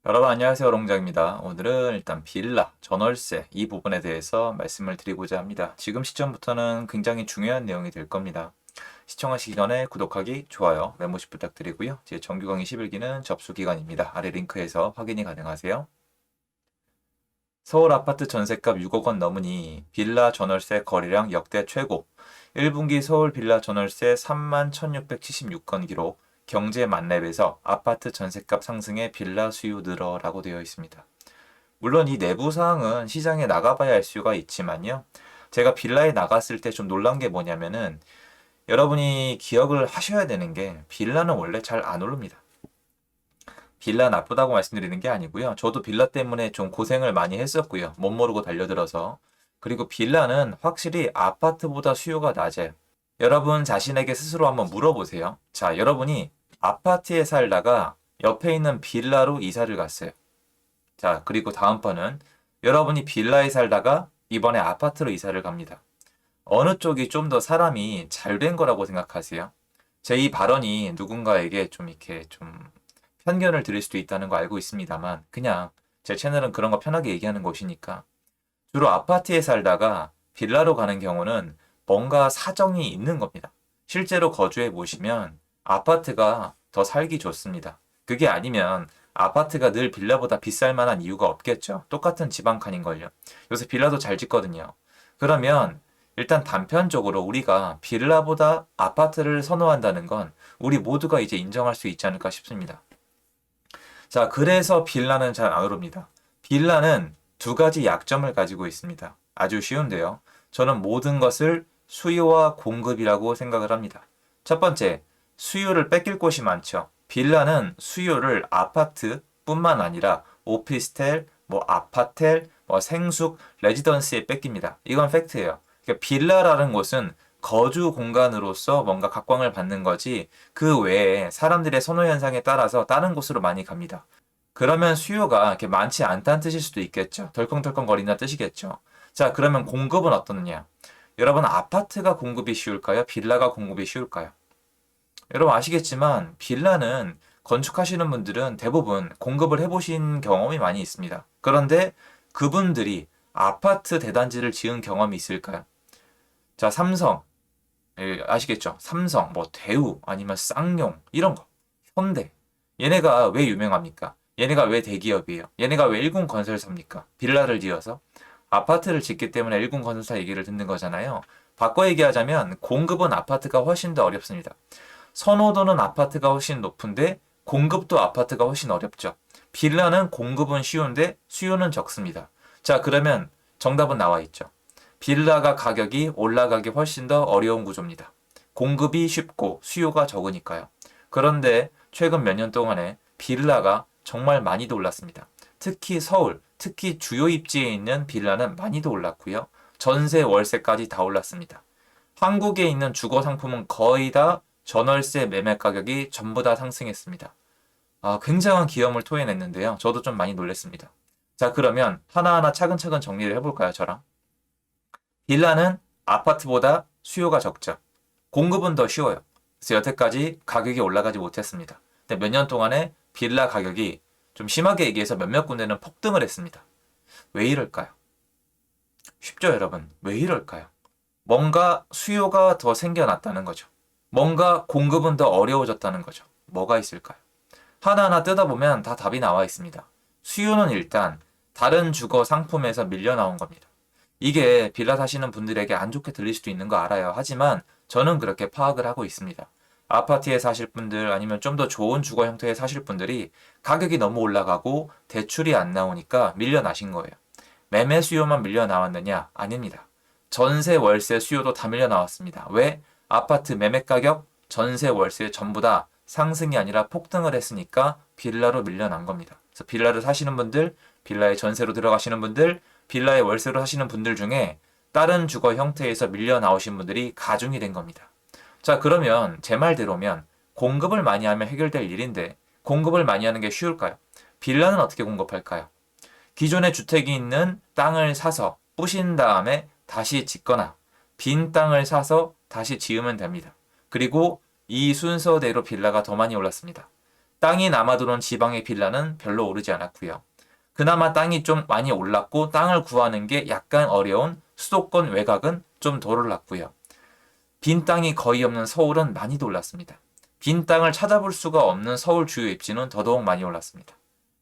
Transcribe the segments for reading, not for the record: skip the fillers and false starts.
여러분 안녕하세요. 롱장입니다. 오늘은 일단 빌라, 전월세 이 부분에 대해서 말씀을 드리고자 합니다. 지금 시점부터는 굉장히 중요한 내용이 될 겁니다. 시청하시기 전에 구독하기, 좋아요, 메모시 부탁드리고요. 제 정규 강의 11기는 접수 기간입니다. 아래 링크에서 확인이 가능하세요. 서울 아파트 전셋값 6억 원 넘으니 빌라 전월세 거래량 역대 최고. 1분기 서울 빌라 전월세 31,676건 기록. 경제 만렙에서 아파트 전셋값 상승에 빌라 수요 늘어라고 되어 있습니다. 물론 이 내부 사항은 시장에 나가봐야 알 수가 있지만요. 제가 빌라에 나갔을 때 좀 놀란 게 뭐냐면은 여러분이 기억을 하셔야 되는 게 빌라는 원래 잘 안 오릅니다. 빌라 나쁘다고 말씀드리는 게 아니고요. 저도 빌라 때문에 좀 고생을 많이 했었고요. 못 모르고 달려들어서. 그리고 빌라는 확실히 아파트보다 수요가 낮아요. 여러분 자신에게 스스로 한번 물어보세요. 자, 여러분이 아파트에 살다가 옆에 있는 빌라로 이사를 갔어요. 자, 그리고 다음 번은 여러분이 빌라에 살다가 이번에 아파트로 이사를 갑니다. 어느 쪽이 좀 더 사람이 잘 된 거라고 생각하세요? 제 이 발언이 누군가에게 좀 이렇게 좀 편견을 드릴 수도 있다는 거 알고 있습니다만 그냥 제 채널은 그런 거 편하게 얘기하는 곳이니까 주로 아파트에 살다가 빌라로 가는 경우는 뭔가 사정이 있는 겁니다. 실제로 거주해 보시면 아파트가 더 살기 좋습니다. 그게 아니면 아파트가 늘 빌라보다 비쌀 만한 이유가 없겠죠. 똑같은 지방칸인걸요. 요새 빌라도 잘 짓거든요. 그러면 일단 단편적으로 우리가 빌라보다 아파트를 선호한다는 건 우리 모두가 이제 인정할 수 있지 않을까 싶습니다. 자, 그래서 빌라는 잘 안 오릅니다. 빌라는 두 가지 약점을 가지고 있습니다. 아주 쉬운데요. 저는 모든 것을 수요와 공급이라고 생각을 합니다. 첫 번째, 수요를 뺏길 곳이 많죠. 빌라는 수요를 아파트뿐만 아니라 오피스텔, 뭐 아파텔, 뭐 생숙, 레지던스에 뺏깁니다. 이건 팩트예요. 그러니까 빌라라는 곳은 거주 공간으로서 뭔가 각광을 받는 거지 그 외에 사람들의 선호 현상에 따라서 다른 곳으로 많이 갑니다. 그러면 수요가 이렇게 많지 않다는 뜻일 수도 있겠죠. 덜컹덜컹거린다는 뜻이겠죠. 자, 그러면 공급은 어떻느냐? 여러분 아파트가 공급이 쉬울까요? 빌라가 공급이 쉬울까요? 여러분 아시겠지만 빌라는 건축하시는 분들은 대부분 공급을 해보신 경험이 많이 있습니다. 그런데 그분들이 아파트 대단지를 지은 경험이 있을까요? 자, 삼성, 예, 아시겠죠? 삼성, 뭐 대우, 아니면 쌍용 이런 거, 현대. 얘네가 왜 유명합니까? 얘네가 왜 대기업이에요? 얘네가 왜 일군건설사입니까? 빌라를 지어서 아파트를 짓기 때문에 일군건설사 얘기를 듣는 거잖아요. 바꿔 얘기하자면 공급은 아파트가 훨씬 더 어렵습니다. 선호도는 아파트가 훨씬 높은데 공급도 아파트가 훨씬 어렵죠. 빌라는 공급은 쉬운데 수요는 적습니다. 자, 그러면 정답은 나와 있죠. 빌라가 가격이 올라가기 훨씬 더 어려운 구조입니다. 공급이 쉽고 수요가 적으니까요. 그런데 최근 몇 년 동안에 빌라가 정말 많이도 올랐습니다. 특히 서울, 특히 주요 입지에 있는 빌라는 많이도 올랐고요. 전세, 월세까지 다 올랐습니다. 한국에 있는 주거 상품은 거의 다 전월세 매매 가격이 전부 다 상승했습니다. 굉장한 기염을 토해냈는데요. 저도 좀 많이 놀랐습니다. 자, 그러면 하나하나 차근차근 정리를 해볼까요, 저랑? 빌라는 아파트보다 수요가 적죠. 공급은 더 쉬워요. 그래서 여태까지 가격이 올라가지 못했습니다. 근데 몇 년 동안에 빌라 가격이 좀 심하게 얘기해서 몇몇 군데는 폭등을 했습니다. 왜 이럴까요? 쉽죠, 여러분. 왜 이럴까요? 뭔가 수요가 더 생겨났다는 거죠. 뭔가 공급은 더 어려워졌다는 거죠. 뭐가 있을까요? 하나하나 뜯어보면 다 답이 나와 있습니다. 수요는 일단 다른 주거 상품에서 밀려 나온 겁니다. 이게 빌라 사시는 분들에게 안 좋게 들릴 수도 있는 거 알아요. 하지만 저는 그렇게 파악을 하고 있습니다. 아파트에 사실 분들 아니면 좀 더 좋은 주거 형태에 사실 분들이 가격이 너무 올라가고 대출이 안 나오니까 밀려나신 거예요. 매매 수요만 밀려 나왔느냐? 아닙니다. 전세, 월세 수요도 다 밀려 나왔습니다. 왜? 아파트 매매 가격, 전세, 월세 전부 다 상승이 아니라 폭등을 했으니까 빌라로 밀려난 겁니다. 그래서 빌라를 사시는 분들, 빌라에 전세로 들어가시는 분들, 빌라에 월세로 사시는 분들 중에 다른 주거 형태에서 밀려 나오신 분들이 가중이 된 겁니다. 자, 그러면 제 말대로면 공급을 많이 하면 해결될 일인데 공급을 많이 하는 게 쉬울까요? 빌라는 어떻게 공급할까요? 기존에 주택이 있는 땅을 사서 부신 다음에 다시 짓거나 빈 땅을 사서 다시 지으면 됩니다. 그리고 이 순서대로 빌라가 더 많이 올랐습니다. 땅이 남아도는 지방의 빌라는 별로 오르지 않았고요. 그나마 땅이 좀 많이 올랐고 땅을 구하는 게 약간 어려운 수도권 외곽은 좀 덜 올랐고요. 빈 땅이 거의 없는 서울은 많이도 올랐습니다. 빈 땅을 찾아볼 수가 없는 서울 주요 입지는 더더욱 많이 올랐습니다.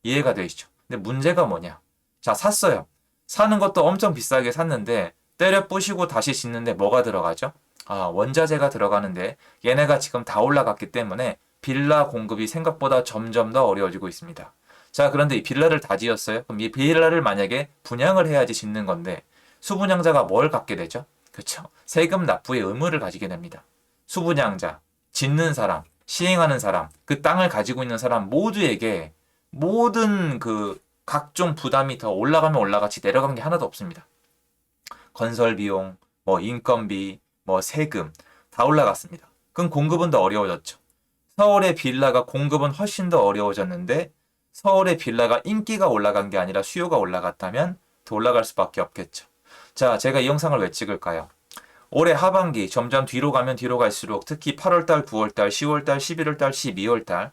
이해가 되시죠? 근데 문제가 뭐냐? 자, 샀어요. 사는 것도 엄청 비싸게 샀는데 때려 부시고 다시 짓는데 뭐가 들어가죠? 원자재가 들어가는데 얘네가 지금 다 올라갔기 때문에 빌라 공급이 생각보다 점점 더 어려워지고 있습니다. 자, 그런데 이 빌라를 다 지었어요? 그럼 이 빌라를 만약에 분양을 해야지 짓는 건데 수분양자가 뭘 갖게 되죠? 그렇죠. 세금 납부의 의무를 가지게 됩니다. 수분양자, 짓는 사람, 시행하는 사람, 그 땅을 가지고 있는 사람 모두에게 모든 그 각종 부담이 더 올라가면 올라갔지 내려간 게 하나도 없습니다. 건설 비용, 뭐 인건비, 뭐 세금 다 올라갔습니다. 그럼 공급은 더 어려워졌죠. 서울의 빌라가 공급은 훨씬 더 어려워졌는데 서울의 빌라가 인기가 올라간 게 아니라 수요가 올라갔다면 더 올라갈 수밖에 없겠죠. 자, 제가 이 영상을 왜 찍을까요? 올해 하반기 점점 뒤로 가면 뒤로 갈수록 특히 8월달, 9월달, 10월달, 11월달, 12월달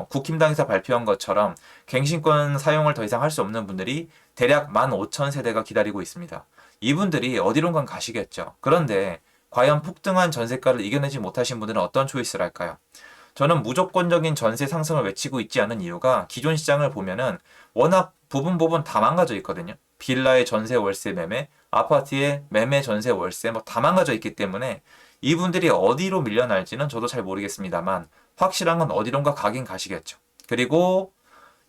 국힘당에서 발표한 것처럼 갱신권 사용을 더 이상 할 수 없는 분들이 대략 15,000세대가 기다리고 있습니다. 이분들이 어디론가 가시겠죠. 그런데 과연 폭등한 전세가를 이겨내지 못하신 분들은 어떤 초이스를 할까요? 저는 무조건적인 전세 상승을 외치고 있지 않은 이유가 기존 시장을 보면은 워낙 부분 다 망가져 있거든요. 빌라의 전세 월세 매매, 아파트의 매매 전세 월세 뭐 다 망가져 있기 때문에 이분들이 어디로 밀려날지는 저도 잘 모르겠습니다만 확실한 건 어디론가 가긴 가시겠죠. 그리고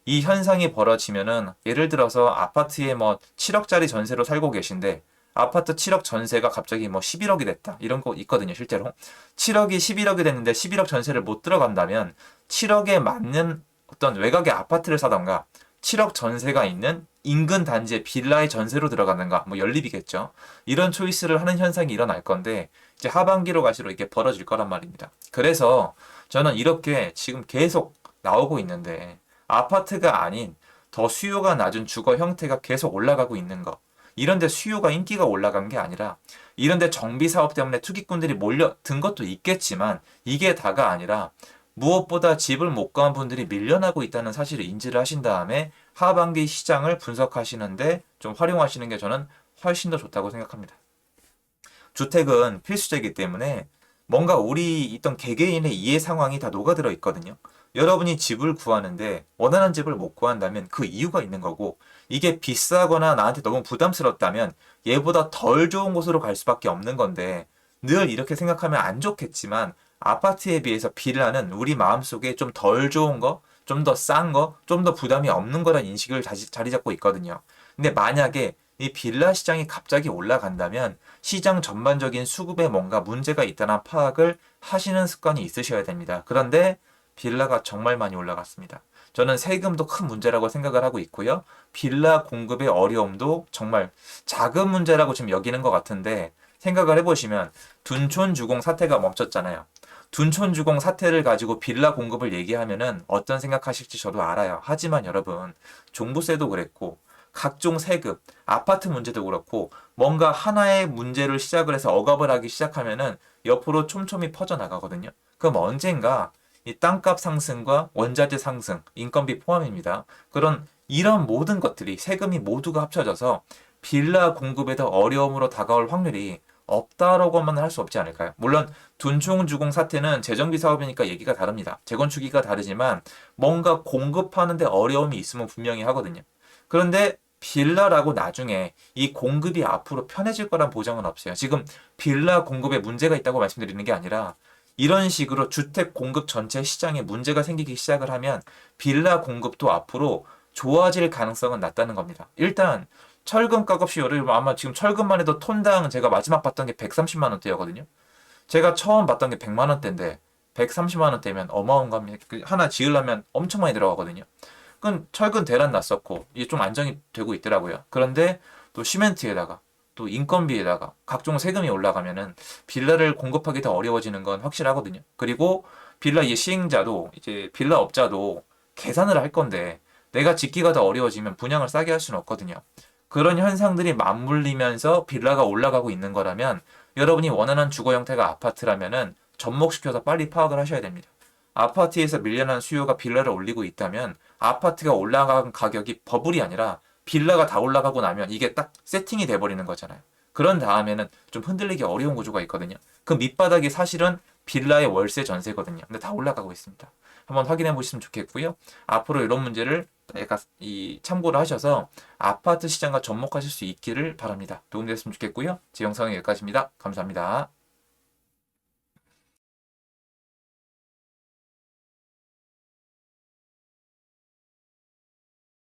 이 현상이 벌어지면은 예를 들어서 아파트에 뭐 7억짜리 전세로 살고 계신데 아파트 7억 전세가 갑자기 뭐 11억이 됐다. 이런 거 있거든요, 실제로. 7억이 11억이 됐는데 11억 전세를 못 들어간다면 7억에 맞는 어떤 외곽의 아파트를 사던가 7억 전세가 있는 인근 단지의 빌라의 전세로 들어가는가 뭐 연립이겠죠. 이런 초이스를 하는 현상이 일어날 건데 이제 하반기로 갈수록 이게 벌어질 거란 말입니다. 그래서 저는 이렇게 지금 계속 나오고 있는데 아파트가 아닌 더 수요가 낮은 주거 형태가 계속 올라가고 있는 거. 이런데 수요가 인기가 올라간 게 아니라 이런데 정비 사업 때문에 투기꾼들이 몰려든 것도 있겠지만 이게 다가 아니라 무엇보다 집을 못 구한 분들이 밀려나고 있다는 사실을 인지를 하신 다음에 하반기 시장을 분석하시는데 좀 활용하시는 게 저는 훨씬 더 좋다고 생각합니다. 주택은 필수제이기 때문에 뭔가 우리 있던 개개인의 이해 상황이 다 녹아들어 있거든요. 여러분이 집을 구하는데 원하는 집을 못 구한다면 그 이유가 있는 거고 이게 비싸거나 나한테 너무 부담스럽다면 얘보다 덜 좋은 곳으로 갈 수밖에 없는 건데 늘 이렇게 생각하면 안 좋겠지만 아파트에 비해서 빌라는 우리 마음속에 좀 덜 좋은 거, 좀 더 싼 거, 좀 더 부담이 없는 거란 인식을 자리 잡고 있거든요. 근데 만약에 이 빌라 시장이 갑자기 올라간다면 시장 전반적인 수급에 뭔가 문제가 있다는 파악을 하시는 습관이 있으셔야 됩니다. 그런데 빌라가 정말 많이 올라갔습니다. 저는 세금도 큰 문제라고 생각을 하고 있고요. 빌라 공급의 어려움도 정말 작은 문제라고 지금 여기는 것 같은데 생각을 해보시면 둔촌주공 사태가 멈췄잖아요. 둔촌주공 사태를 가지고 빌라 공급을 얘기하면은 어떤 생각하실지 저도 알아요. 하지만 여러분, 종부세도 그랬고 각종 세금, 아파트 문제도 그렇고 뭔가 하나의 문제를 시작을 해서 억압을 하기 시작하면은 옆으로 촘촘히 퍼져나가거든요. 그럼 언젠가 이 땅값 상승과 원자재 상승, 인건비 포함입니다. 이런 모든 것들이 세금이 모두가 합쳐져서 빌라 공급에 더 어려움으로 다가올 확률이 없다라고만 할 수 없지 않을까요? 물론 둔촌주공 사태는 재정비 사업이니까 얘기가 다릅니다. 재건축기가 다르지만 뭔가 공급하는데 어려움이 있으면 분명히 하거든요. 그런데 빌라라고 나중에 이 공급이 앞으로 편해질 거란 보장은 없어요. 지금 빌라 공급에 문제가 있다고 말씀드리는 게 아니라 이런 식으로 주택 공급 전체 시장에 문제가 생기기 시작을 하면 빌라 공급도 앞으로 좋아질 가능성은 낮다는 겁니다. 일단 철근 가격이 아마 지금 철근만 해도 톤당 제가 마지막 봤던 게 130만 원대였거든요. 제가 처음 봤던 게 100만 원대인데 130만 원대면 어마어마한 겁니다. 하나 지으려면 엄청 많이 들어가거든요. 그건 철근 대란 났었고 이게 좀 안정이 되고 있더라고요. 그런데 또 시멘트에다가 또 인건비에다가 각종 세금이 올라가면은 빌라를 공급하기 더 어려워지는 건 확실하거든요. 그리고 빌라 시행자도 이제 빌라 업자도 계산을 할 건데 내가 짓기가 더 어려워지면 분양을 싸게 할 수는 없거든요. 그런 현상들이 맞물리면서 빌라가 올라가고 있는 거라면 여러분이 원하는 주거 형태가 아파트라면은 접목시켜서 빨리 파악을 하셔야 됩니다. 아파트에서 밀려난 수요가 빌라를 올리고 있다면 아파트가 올라간 가격이 버블이 아니라 빌라가 다 올라가고 나면 이게 딱 세팅이 돼버리는 거잖아요. 그런 다음에는 좀 흔들리기 어려운 구조가 있거든요. 그 밑바닥이 사실은 빌라의 월세 전세거든요. 근데 다 올라가고 있습니다. 한번 확인해 보시면 좋겠고요. 앞으로 이런 문제를 약간 참고를 하셔서 아파트 시장과 접목하실 수 있기를 바랍니다. 도움되셨으면 좋겠고요. 제 영상은 여기까지입니다. 감사합니다.